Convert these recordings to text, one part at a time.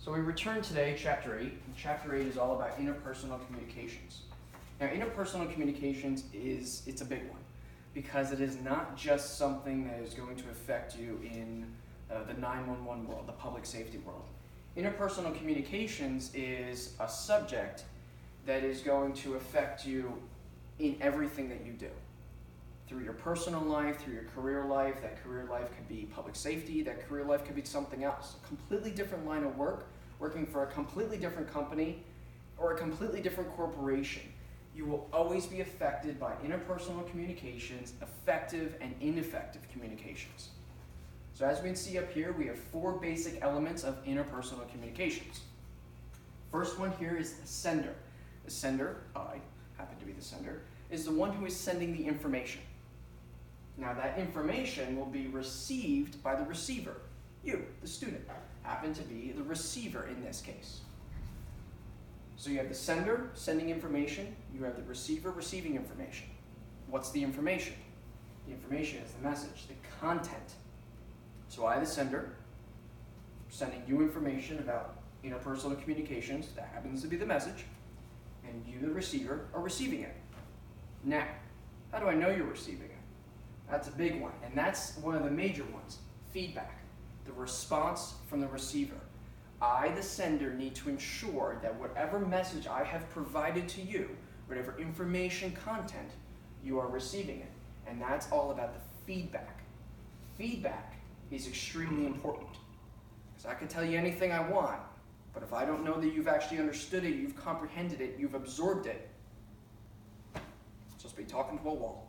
So we return today, Chapter 8. And Chapter 8 is all about interpersonal communications. Now, interpersonal communications it's a big one because it is not just something that is going to affect you in the 911 world, the public safety world. Interpersonal communications is a subject that is going to affect you in everything that you do. Through your personal life, through your career life. That career life could be public safety, that career life could be something else. A completely different line of work, working for a completely different company or a completely different corporation. You will always be affected by interpersonal communications, effective and ineffective communications. So as we can see up here, we have 4 basic elements of interpersonal communications. First one here is the sender. The sender, I happen to be the sender, is the one who is sending the information. Now that information will be received by the receiver. You, the student, happen to be the receiver in this case. So you have the sender sending information, you have the receiver receiving information. What's the information? The information is the message, the content. So I, the sender, sending you information about interpersonal communications, that happens to be the message, and you, the receiver, are receiving it. Now, how do I know you're receiving it? That's a big one, and that's one of the major ones, feedback, the response from the receiver. I, the sender, need to ensure that whatever message I have provided to you, whatever information, content, you are receiving it. And that's all about the feedback. Feedback is extremely important, because I can tell you anything I want, but if I don't know that you've actually understood it, you've comprehended it, you've absorbed it, it's just be talking to a wall.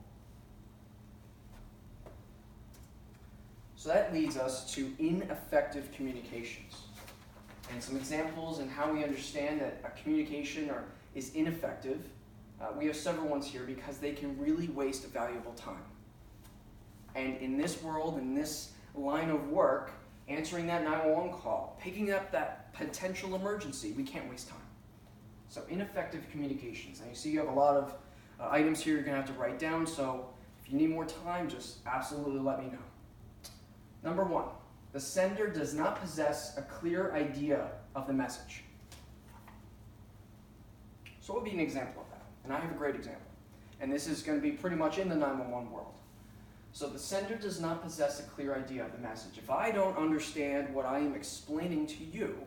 So that leads us to ineffective communications. And some examples and how we understand that a communication is ineffective. We have several ones here because they can really waste valuable time. And in this world, in this line of work, answering that 911 call, picking up that potential emergency, we can't waste time. So ineffective communications. Now you see you have a lot of items here you're going to have to write down, so if you need more time, just absolutely let me know. Number 1, the sender does not possess a clear idea of the message. So what would be an example of that? And I have a great example. And this is going to be pretty much in the 911 world. So the sender does not possess a clear idea of the message. If I don't understand what I am explaining to you,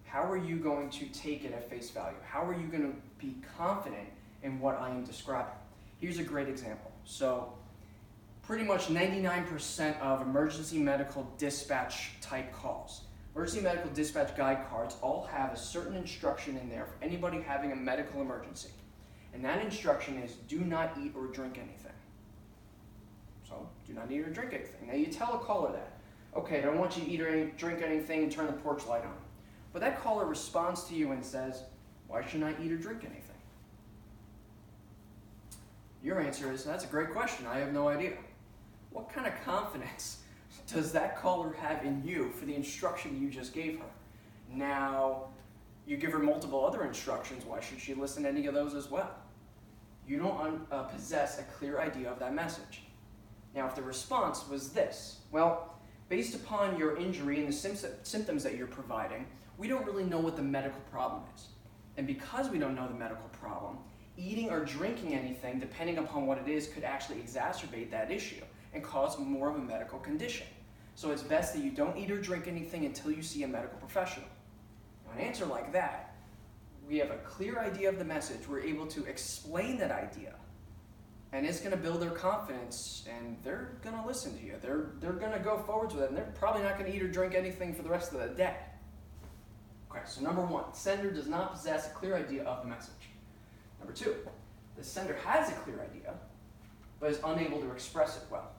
how are you going to take it at face value? How are you going to be confident in what I am describing? Here's a great example. So pretty much 99% of emergency medical dispatch type calls, emergency medical dispatch guide cards all have a certain instruction in there for anybody having a medical emergency. And that instruction is do not eat or drink anything. So do not eat or drink anything. Now you tell a caller that. Okay, I don't want you to eat or drink anything and turn the porch light on. But that caller responds to you and says, why shouldn't I eat or drink anything? Your answer is, that's a great question. I have no idea. What kind of confidence does that caller have in you for the instruction you just gave her? Now, you give her multiple other instructions. Why should she listen to any of those as well? You don't possess a clear idea of that message. Now, if the response was this, well, based upon your injury and the symptoms that you're providing, we don't really know what the medical problem is. And because we don't know the medical problem, eating or drinking anything, depending upon what it is, could actually exacerbate that issue and cause more of a medical condition. So it's best that you don't eat or drink anything until you see a medical professional. Now, an answer like that, we have a clear idea of the message, we're able to explain that idea, and it's going to build their confidence, and they're going to listen to you. They're going to go forward with it, and they're probably not going to eat or drink anything for the rest of the day. Okay, so number 1, sender does not possess a clear idea of the message. Number 2, the sender has a clear idea, but is unable to express it well.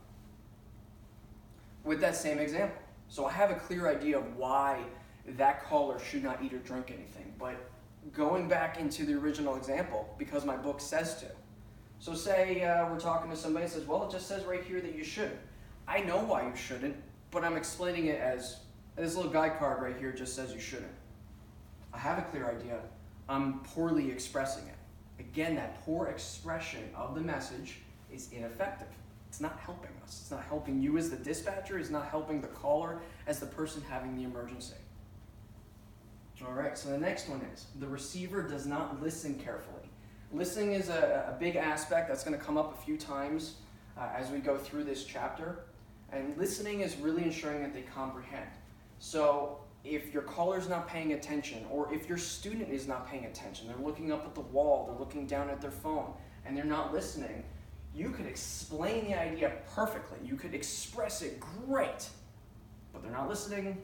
With that same example, so I have a clear idea of why that caller should not eat or drink anything, but going back into the original example, because my book says to. So say we're talking to somebody and says, well, it just says right here that you shouldn't. I know why you shouldn't, but I'm explaining it as this little guide card right here just says you shouldn't. I have a clear idea. I'm poorly expressing it. Again, that poor expression of the message is ineffective. It's not helping us. It's not helping you as the dispatcher. It's not helping the caller as the person having the emergency. All right, so the next one is the receiver does not listen carefully. Listening is a big aspect that's going to come up a few times as we go through this chapter. And listening is really ensuring that they comprehend. So if your caller's not paying attention, or if your student is not paying attention, they're looking up at the wall, they're looking down at their phone, and they're not listening, you could explain the idea perfectly. You could express it great, but they're not listening.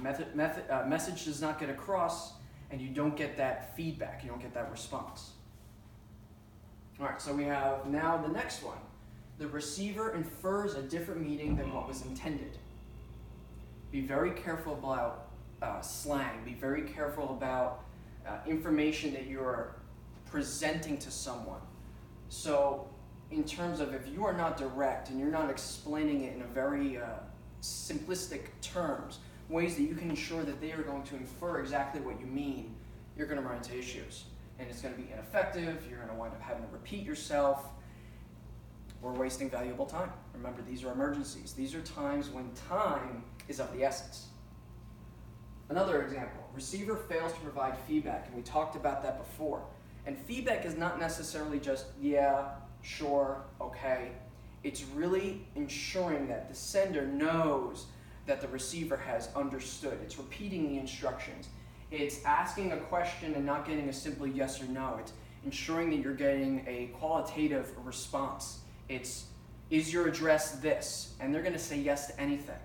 Message does not get across, and you don't get that feedback. You don't get that response. All right, so we have now the next one. The receiver infers a different meaning than what was intended. Be very careful about slang. Be very careful about information that you're presenting to someone. So in terms of if you are not direct and you're not explaining it in a very simplistic terms, ways that you can ensure that they are going to infer exactly what you mean, you're going to run into issues. And it's going to be ineffective. You're going to wind up having to repeat yourself. We're wasting valuable time. Remember, these are emergencies. These are times when time is of the essence. Another example, receiver fails to provide feedback, and we talked about that before. And feedback is not necessarily just, yeah, sure, okay. It's really ensuring that the sender knows that the receiver has understood. It's repeating the instructions. It's asking a question and not getting a simple yes or no. It's ensuring that you're getting a qualitative response. It's, is your address this? And they're going to say yes to anything.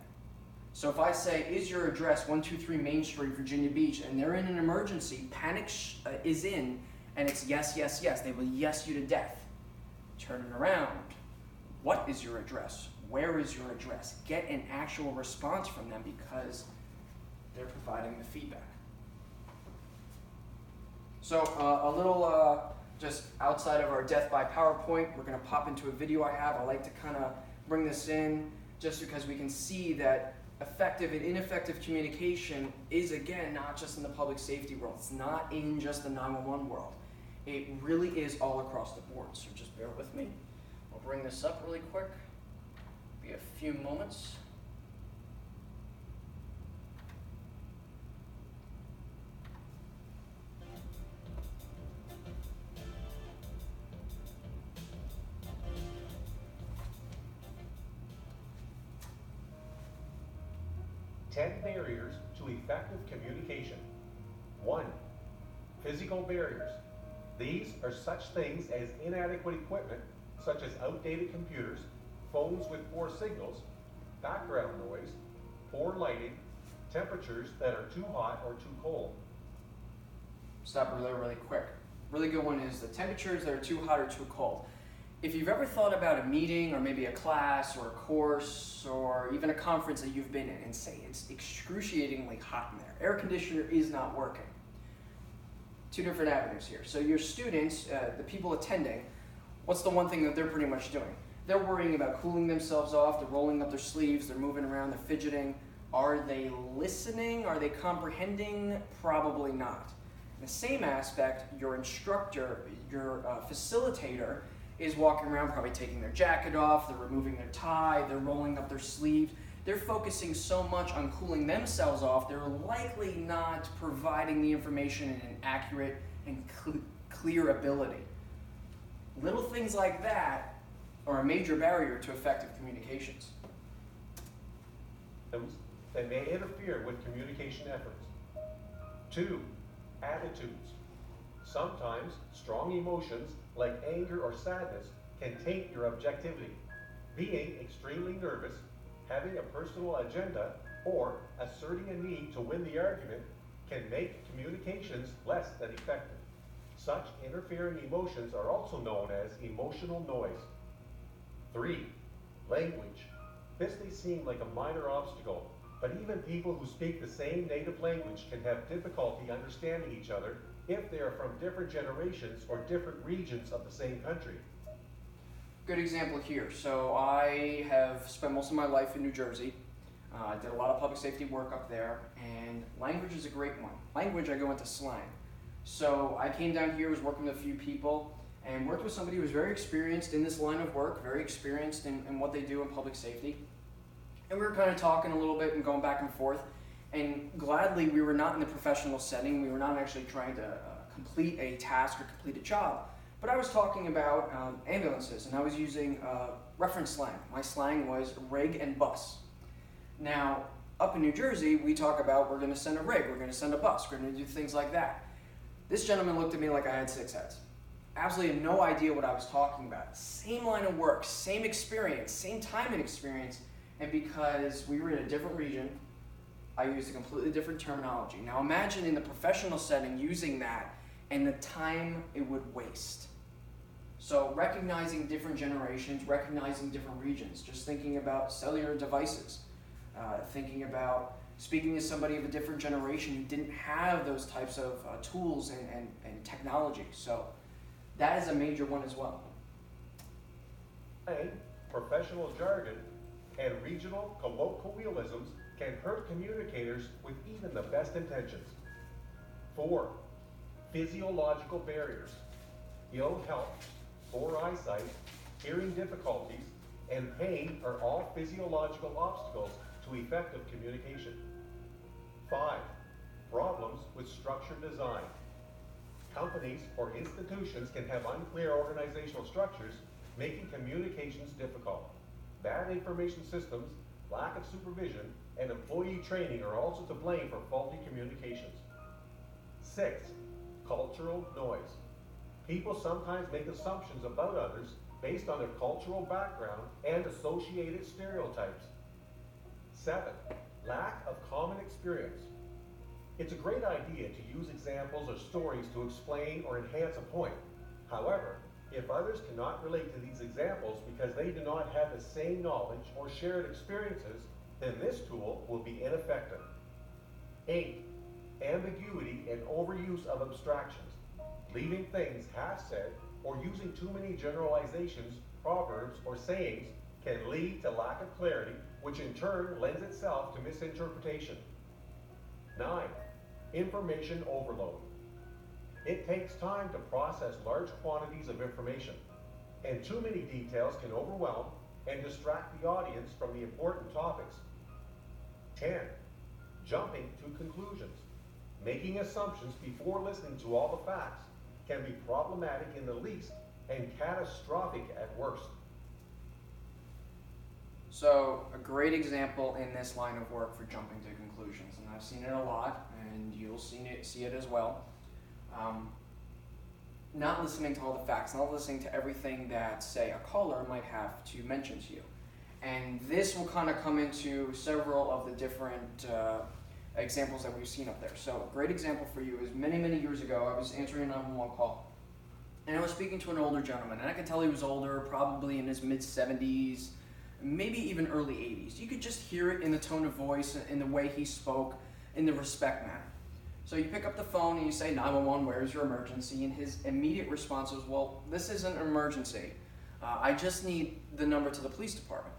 So if I say, is your address 123 Main Street, Virginia Beach, and they're in an emergency, panic is in, and it's yes, yes, yes. They will yes you to death. Turn it around. What is your address? Where is your address? Get an actual response from them because they're providing the feedback. So a little just outside of our death by PowerPoint, we're going to pop into a video I have. I like to kind of bring this in just because we can see that effective and ineffective communication is, again, not just in the public safety world. It's not in just the 911 world. It really is all across the board. So just bear with me. I'll bring this up really quick. Be a few moments. Ten barriers to effective communication. 1. Physical barriers. These are such things as inadequate equipment, such as outdated computers, phones with poor signals, background noise, poor lighting, temperatures that are too hot or too cold. Stop really quick. Really good one is the temperatures that are too hot or too cold. If you've ever thought about a meeting or maybe a class or a course or even a conference that you've been in and say it's excruciatingly hot in there, air conditioner is not working. Two different avenues here. So your students, the people attending, what's the one thing that they're pretty much doing? They're worrying about cooling themselves off, they're rolling up their sleeves, they're moving around, they're fidgeting. Are they listening? Are they comprehending? Probably not. In the same aspect, your instructor, your facilitator, is walking around probably taking their jacket off, they're removing their tie, they're rolling up their sleeves. They're focusing so much on cooling themselves off, they're likely not providing the information in an accurate and clear ability. Little things like that are a major barrier to effective communications. That may interfere with communication efforts. 2. Attitudes. Sometimes strong emotions like anger or sadness can taint your objectivity. Being extremely nervous, having a personal agenda, or asserting a need to win the argument can make communications less than effective. Such interfering emotions are also known as emotional noise. 3. Language. This may seem like a minor obstacle, but even people who speak the same native language can have difficulty understanding each other if they are from different generations or different regions of the same country. Good example here. So I have spent most of my life in New Jersey. I did a lot of public safety work up there, and language is a great one. Language, I go into slang. So I came down here, was working with a few people, and worked with somebody who was very experienced in this line of work, very experienced in what they do in public safety. And we were kind of talking a little bit and going back and forth. And gladly, we were not in the professional setting. We were not actually trying to complete a task or complete a job. But I was talking about ambulances, and I was using reference slang. My slang was rig and bus. Now, up in New Jersey, we talk about we're going to send a rig, we're going to send a bus, we're going to do things like that. This gentleman looked at me like I had 6 heads. Absolutely had no idea what I was talking about. Same line of work, same experience, same time and experience, and because we were in a different region, I used a completely different terminology. Now imagine in the professional setting using that and the time it would waste. So recognizing different generations, recognizing different regions, just thinking about cellular devices, thinking about speaking to somebody of a different generation who didn't have those types of tools and technology. So that is a major one as well. Professional jargon and regional colloquialisms can hurt communicators with even the best intentions. 4. Physiological barriers. Ill health, poor eyesight, hearing difficulties, and pain are all physiological obstacles to effective communication. 5. Problems with structured design. Companies or institutions can have unclear organizational structures, making communications difficult. Bad information systems, lack of supervision, and employee training are also to blame for faulty communications. 6. Cultural noise. People sometimes make assumptions about others based on their cultural background and associated stereotypes. 7. Lack of common experience. It's a great idea to use examples or stories to explain or enhance a point. However, if others cannot relate to these examples because they do not have the same knowledge or shared experiences, then this tool will be ineffective. 8. Ambiguity and overuse of abstractions. Leaving things half said or using too many generalizations, proverbs, or sayings can lead to lack of clarity, which in turn lends itself to misinterpretation. 9. Information overload. It takes time to process large quantities of information, and too many details can overwhelm and distract the audience from the important topics. 10. Jumping to conclusions. Making assumptions before listening to all the facts can be problematic in the least and catastrophic at worst. So a great example in this line of work for jumping to conclusions, and I've seen it a lot, and you'll see it as well. Not listening to all the facts, not listening to everything that, say, a caller might have to mention to you. And this will kind of come into several of the different examples that we've seen up there. So a great example for you is many, many years ago, I was answering a 911 call. And I was speaking to an older gentleman, and I could tell he was older, probably in his mid-70s, maybe even early 80s. You could just hear it in the tone of voice, in the way he spoke, in the respect manner. So you pick up the phone and you say, 911, where's your emergency? And his immediate response was, well, this isn't an emergency. I just need the number to the police department.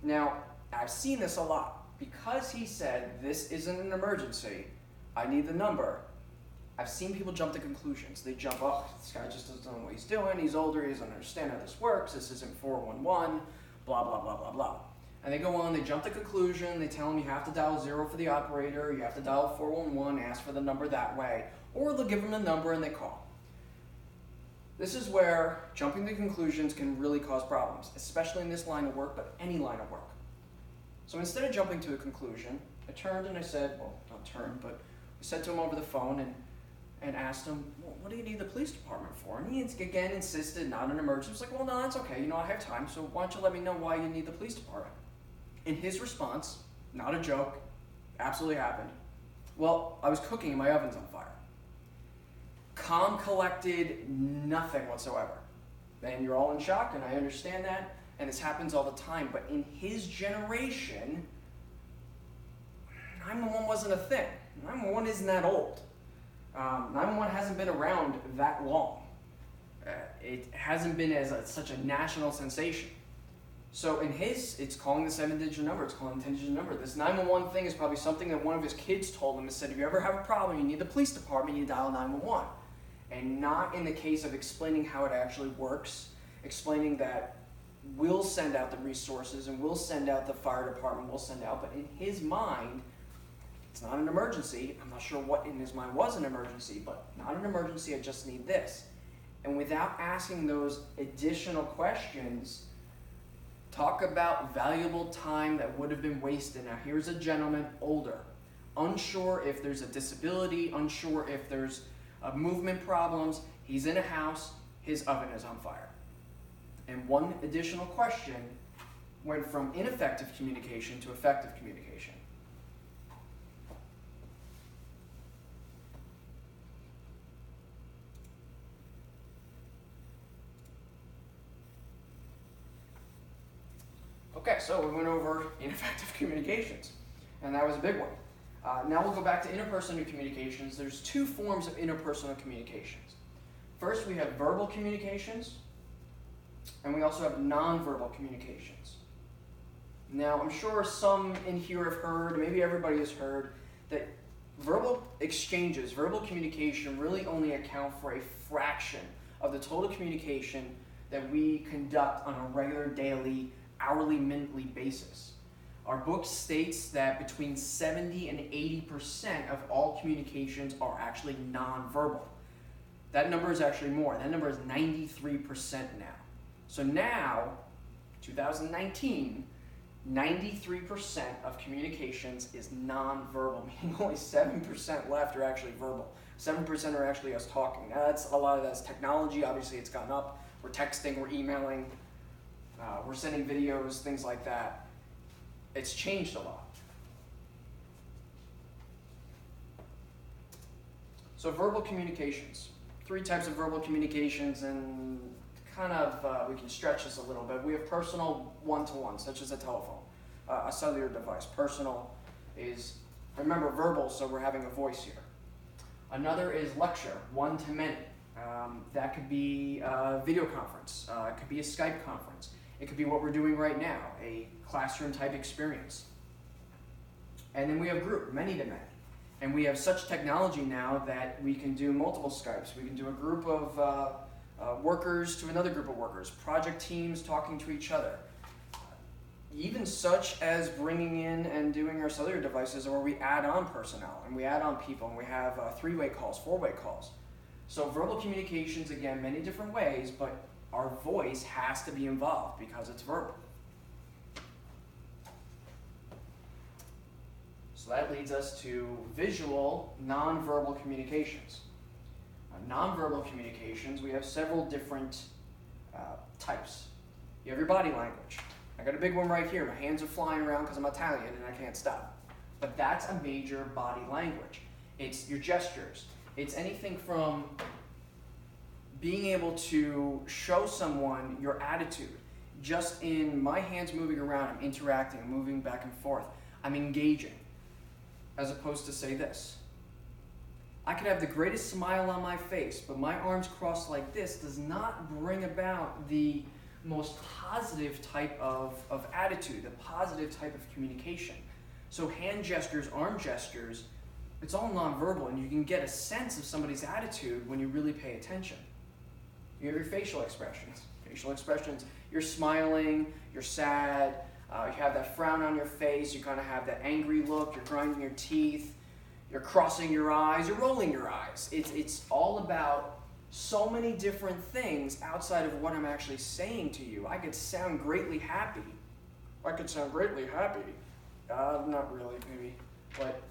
Now, I've seen this a lot. Because he said, this isn't an emergency, I need the number, I've seen people jump to conclusions. They jump, oh, this guy just doesn't know what he's doing, he's older, he doesn't understand how this works, this isn't 411, blah, blah, blah, blah, blah. And they go on, they jump to conclusion, they tell him you have to dial 0 for the operator, you have to dial 411, ask for the number that way, or they'll give them the number and they call. This is where jumping to conclusions can really cause problems, especially in this line of work, but any line of work. So instead of jumping to a conclusion, I turned and I said, well, not turned, but I said to him over the phone and asked him, well, what do you need the police department for? And he again insisted, not an emergency. I was like, well, no, that's okay. I have time, so why don't you let me know why you need the police department? In his response, not a joke, absolutely happened, well, I was cooking and my oven's on fire. Calm, collected, nothing whatsoever. And you're all in shock, and I understand that. And this happens all the time, but in his generation, 911 wasn't a thing. 911 isn't that old. 911 hasn't been around that long. It hasn't been as such a national sensation. So in his, it's calling the 7-digit number, it's calling the 10-digit number. This 911 thing is probably something that one of his kids told him and said, if you ever have a problem, you need the police department, you dial 911. And not in the case of explaining how it actually works, explaining that we'll send out the resources and we'll send out the fire department, we'll send out, but in his mind, It's not an emergency. I'm not sure what in his mind was an emergency, but not an emergency, I just need this. And without asking those additional questions, talk about valuable time that would have been wasted. Now here's a gentleman, older, unsure if there's a disability, unsure if there's movement problems. He's in a house, his oven is on fire. And one additional question went from ineffective communication to effective communication. Okay, so we went over ineffective communications, and that was a big one. Now we'll go back to interpersonal communications. There's two forms of interpersonal communications. First, we have verbal communications, and we also have nonverbal communications. Now, I'm sure some in here have heard, maybe everybody has heard, that verbal exchanges, verbal communication really only account for a fraction of the total communication that we conduct on a regular, daily, hourly, minutely basis. Our book states that between 70 and 80% of all communications are actually nonverbal. That number is actually more. That number is 93% now. So now, 2019, 93% of communications is nonverbal, meaning only 7% left are actually verbal. 7% are actually us talking. Now a lot of that's technology. Obviously, it's gone up. We're texting, we're emailing, we're sending videos, things like that. It's changed a lot. So verbal communications. 3 types of verbal communications, and kind of we can stretch this a little bit. We have personal one-to-one, such as a telephone, a cellular device. Personal is, remember, verbal, so we're having a voice here. Another is lecture, one-to-many. That could be a video conference. It could be a Skype conference. It could be what we're doing right now, a classroom-type experience. And then we have group, many-to-many. And we have such technology now that we can do multiple Skypes. We can do a group of workers to another group of workers, project teams talking to each other. Even such as bringing in and doing our cellular devices where we add on personnel and we add on people and we have 3-way calls, 4-way calls. So verbal communications, again, many different ways, but our voice has to be involved because it's verbal. So that leads us to visual, nonverbal communications. Nonverbal communications, we have several different types. You have your body language. I got a big one right here. My hands are flying around because I'm Italian and I can't stop. But that's a major body language. It's your gestures. It's anything from being able to show someone your attitude. Just in my hands moving around, I'm interacting, I'm moving back and forth. I'm engaging, as opposed to say this. I could have the greatest smile on my face, but my arms crossed like this does not bring about the most positive type of attitude, the positive type of communication. So hand gestures, arm gestures, it's all nonverbal, and you can get a sense of somebody's attitude when you really pay attention. You have your facial expressions. Facial expressions, you're smiling, you're sad, you have that frown on your face, you kind of have that angry look, you're grinding your teeth, you're crossing your eyes, you're rolling your eyes. It's all about so many different things outside of what I'm actually saying to you. I could sound greatly happy. Not really, maybe. But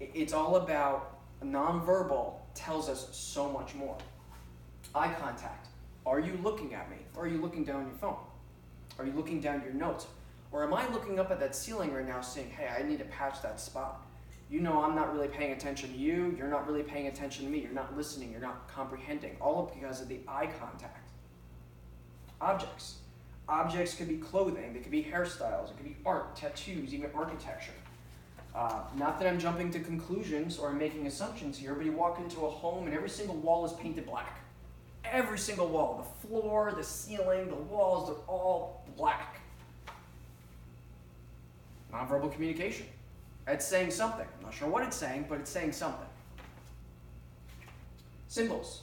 it's all about nonverbal tells us so much more. Eye contact. Are you looking at me? Or are you looking down your phone? Are you looking down your notes? Or am I looking up at that ceiling right now saying, hey, I need to patch that spot? You know I'm not really paying attention to you. You're not really paying attention to me. You're not listening. You're not comprehending. All because of the eye contact. Objects. Objects could be clothing. They could be hairstyles. It could be art, tattoos, even architecture. Not that I'm jumping to conclusions or making assumptions here, but you walk into a home and every single wall is painted black. Every single wall. The floor, the ceiling, the walls, they're all black. Nonverbal communication. It's saying something. I'm not sure what it's saying, but it's saying something. Symbols.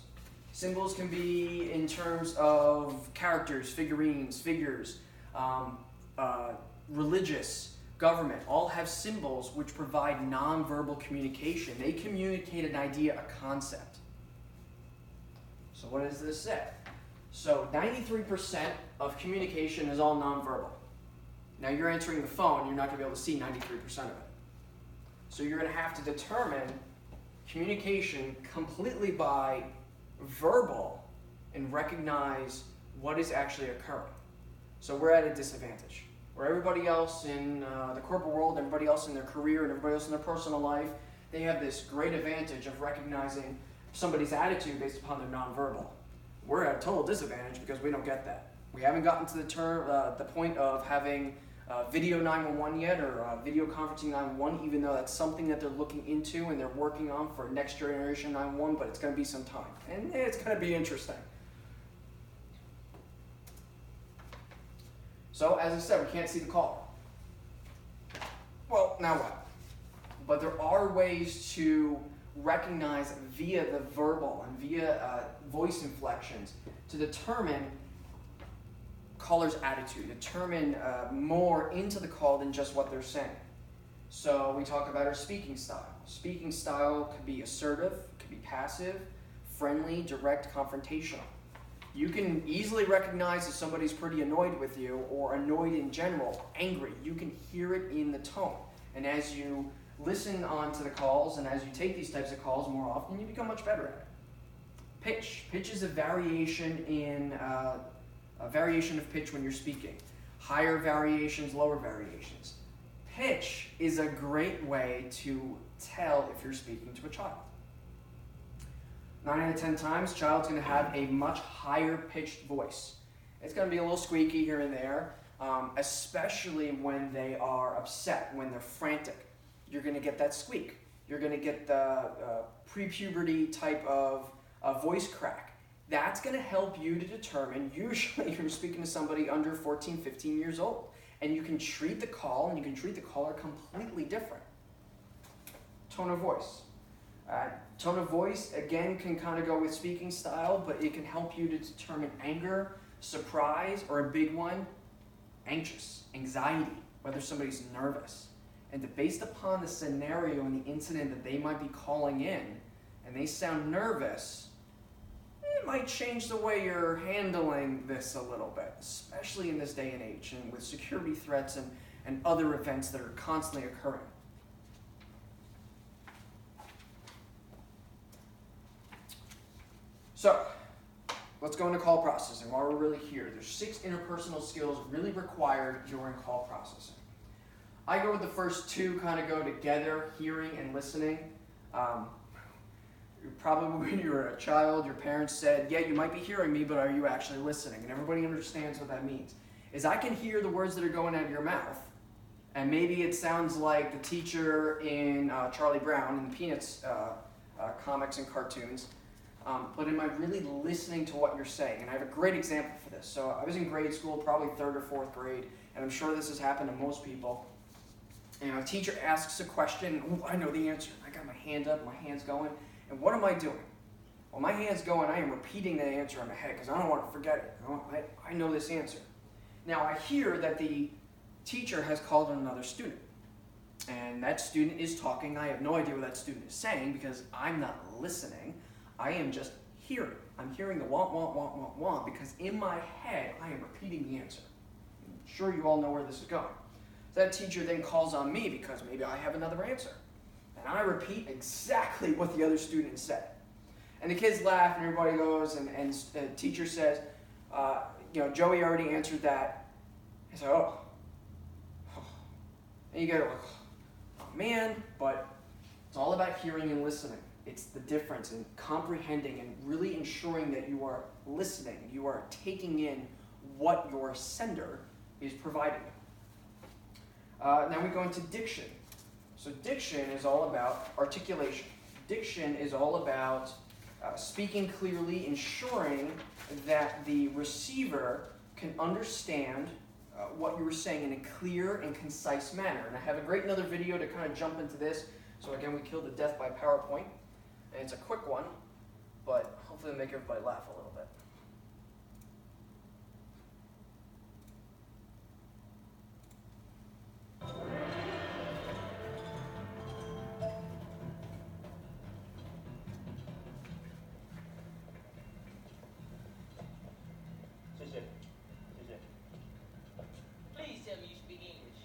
Symbols can be in terms of characters, figurines, figures, religious, government, all have symbols which provide nonverbal communication. They communicate an idea, a concept. So what does this say? So 93% of communication is all nonverbal. Now you're answering the phone, you're not going to be able to see 93% of it. So you're going to have to determine communication completely by verbal and recognize what is actually occurring. So we're at a disadvantage. Where everybody else in the corporate world, everybody else in their career, and everybody else in their personal life, they have this great advantage of recognizing somebody's attitude based upon their nonverbal. We're at a total disadvantage because we don't get that. We haven't gotten to the point of having video 911 yet, or video conferencing 911, even though that's something that they're looking into and they're working on for next generation 911, but it's going to be some time. And it's going to be interesting. So, as I said, we can't see the caller. Well, now what? But there are ways to recognize via the verbal and via voice inflections to determine caller's attitude, determine more into the call than just what they're saying. So we talk about our speaking style. Speaking style could be assertive, could be passive, friendly, direct, confrontational. You can easily recognize if somebody's pretty annoyed with you, or annoyed in general, angry. You can hear it in the tone. And as you listen on to the calls and as you take these types of calls more often, you become much better at it. Pitch. Pitch is a variation of pitch when you're speaking. Higher variations, lower variations. Pitch is a great way to tell if you're speaking to a child. 9 out of 10 times, child's going to have a much higher pitched voice. It's going to be a little squeaky here and there, especially when they are upset, when they're frantic. You're going to get that squeak. You're going to get the pre-puberty type of voice crack. That's going to help you to determine, usually you're speaking to somebody under 14, 15 years old. And you can treat the call and you can treat the caller completely different. Tone of voice. Tone of voice, again, can kind of go with speaking style, but it can help you to determine anger, surprise, or a big one, anxious, anxiety, whether somebody's nervous. And based upon the scenario and the incident that they might be calling in, and they sound nervous, it might change the way you're handling this a little bit, especially in this day and age, and with security threats and other events that are constantly occurring. So, let's go into call processing while we're really here. There's 6 interpersonal skills really required during call processing. I go with the first 2, kind of go together, hearing and listening. Probably when you were a child, your parents said, yeah, you might be hearing me, but are you actually listening? And everybody understands what that means. Is I can hear the words that are going out of your mouth, and maybe it sounds like the teacher in Charlie Brown in the Peanuts comics and cartoons, but am I really listening to what you're saying? And I have a great example for this. So I was in grade school, probably 3rd or 4th grade, and I'm sure this has happened to most people. And a teacher asks a question, oh, I know the answer. I got my hand up, my hand's going, and what am I doing? Well, my hand's going, I am repeating that answer in my head because I don't want to forget it. I know this answer. Now I hear that the teacher has called on another student, and that student is talking. I have no idea what that student is saying because I'm not listening. I am just hearing. I'm hearing the want, want, want, want, want, because in my head, I am repeating the answer. I'm sure you all know where this is going. So that teacher then calls on me because maybe I have another answer. And I repeat exactly what the other student said. And the kids laugh and everybody goes, and the teacher says, Joey already answered that. I say, oh. And you go, oh man, but it's all about hearing and listening. It's the difference in comprehending and really ensuring that you are listening. You are taking in what your sender is providing. Now we go into diction. So diction is all about articulation. Diction is all about speaking clearly, ensuring that the receiver can understand what you were saying in a clear and concise manner. And I have a great another video to kind of jump into this. So again, we killed the death by PowerPoint. And it's a quick one, but hopefully it'll make everybody laugh a little bit. Please tell me you speak English.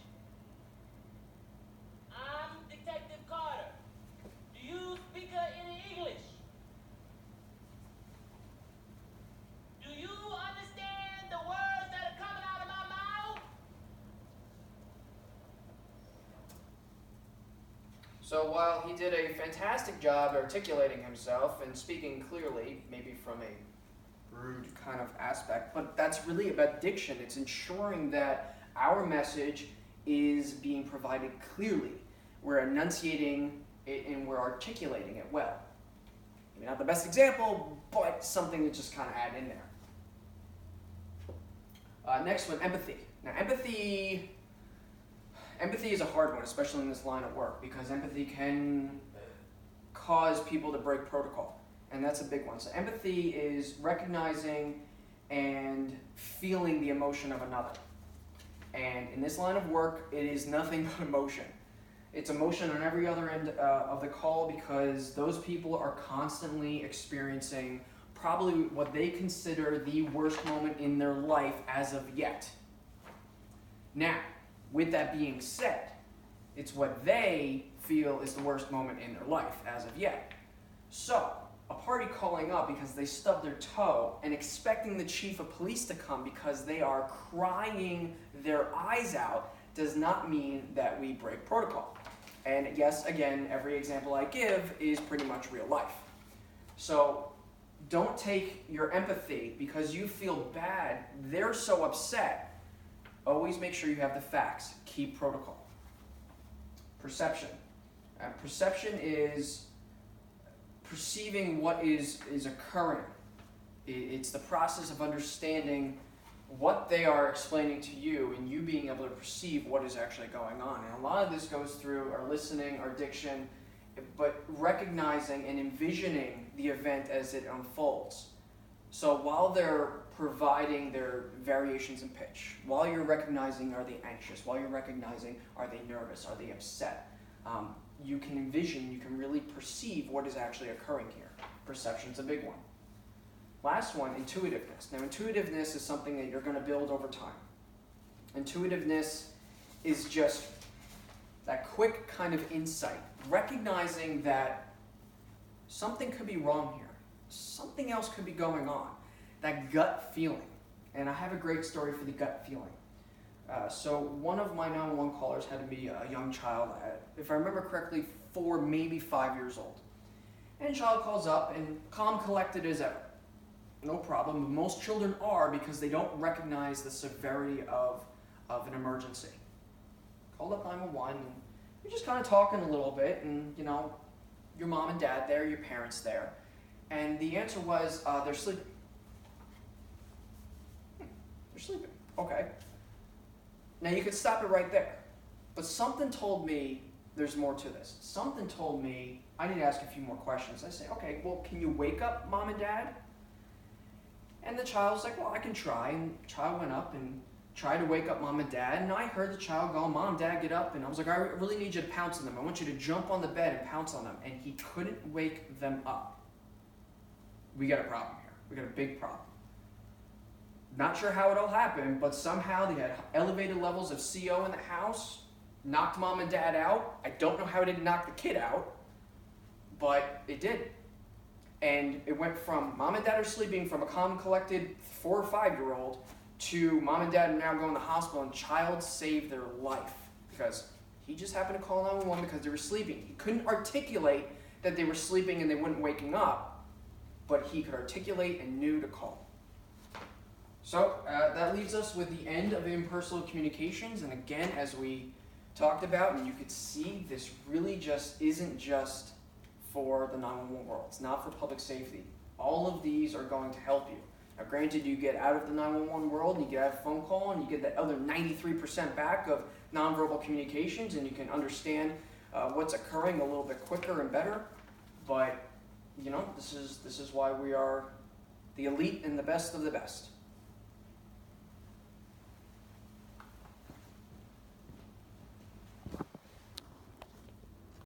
I'm Detective Carter. Do you speak any English? Do you understand the words that are coming out of my mouth? So while he did a fantastic job articulating himself and speaking clearly, maybe from a rude kind of aspect, but that's really about diction. It's ensuring that our message is being provided clearly. We're enunciating it and we're articulating it well. Maybe not the best example, but something to just kind of add in there. Next one, empathy. Now, empathy is a hard one, especially in this line of work, because empathy can cause people to break protocol, and that's a big one. So empathy is recognizing and feeling the emotion of another. And in this line of work, it is nothing but emotion. It's emotion on every other end of the call, because those people are constantly experiencing probably what they consider the worst moment in their life as of yet. Now, with that being said, it's what they feel is the worst moment in their life as of yet. So, a party calling up because they stubbed their toe and expecting the chief of police to come because they are crying their eyes out does not mean that we break protocol. And yes, again, every example I give is pretty much real life. So don't take your empathy because you feel bad, they're so upset. Always make sure you have the facts. Keep protocol. Perception. Perception is perceiving what is occurring. It's the process of understanding what they are explaining to you and you being able to perceive what is actually going on. And a lot of this goes through our listening, our diction, but recognizing and envisioning the event as it unfolds. So while they're providing their variations in pitch, while you're recognizing are they anxious, while you're recognizing are they nervous, are they upset, you can envision, you can really perceive what is actually occurring here. Perception's a big one. Last one, intuitiveness. Now, intuitiveness is something that you're going to build over time. Intuitiveness is just that quick kind of insight, recognizing that something could be wrong here. Something else could be going on. That gut feeling. And I have a great story for the gut feeling. So one of my 911 callers had to be a young child, if I remember correctly, 4, maybe 5 years old. And the child calls up and calm, collected as ever. No problem. Most children are because they don't recognize the severity of an emergency. Called up 911 and you're just kind of talking a little bit and, you know, your mom and dad there, your parents there. And the answer was, they're sleeping. They're sleeping. Okay. Now you could stop it right there. But something told me there's more to this. Something told me I need to ask a few more questions. I say, okay, well, can you wake up mom and dad? And the child was like, well, I can try. And the child went up and tried to wake up mom and dad. And I heard the child go, Mom, Dad, get up. And I was like, I really need you to pounce on them. I want you to jump on the bed and pounce on them. And he couldn't wake them up. We got a problem here. We got a big problem. Not sure how it all happened, but somehow they had elevated levels of CO in the house, knocked mom and dad out. I don't know how it didn't knock the kid out, but it did. And it went from mom and dad are sleeping from a calm, collected 4 or 5-year-old to mom and dad are now going to the hospital and child saved their life because he just happened to call 911 because they were sleeping. He couldn't articulate that they were sleeping and they weren't waking up, but he could articulate and knew to call. So that leaves us with the end of impersonal communications. And again, as we talked about, and you could see, this really just isn't just for the 911 world. It's not for public safety. All of these are going to help you. Now, granted, you get out of the 911 world, and you get a phone call, and you get that other 93% back of nonverbal communications, and you can understand what's occurring a little bit quicker and better. But, you know, this is why we are the elite and the best of the best.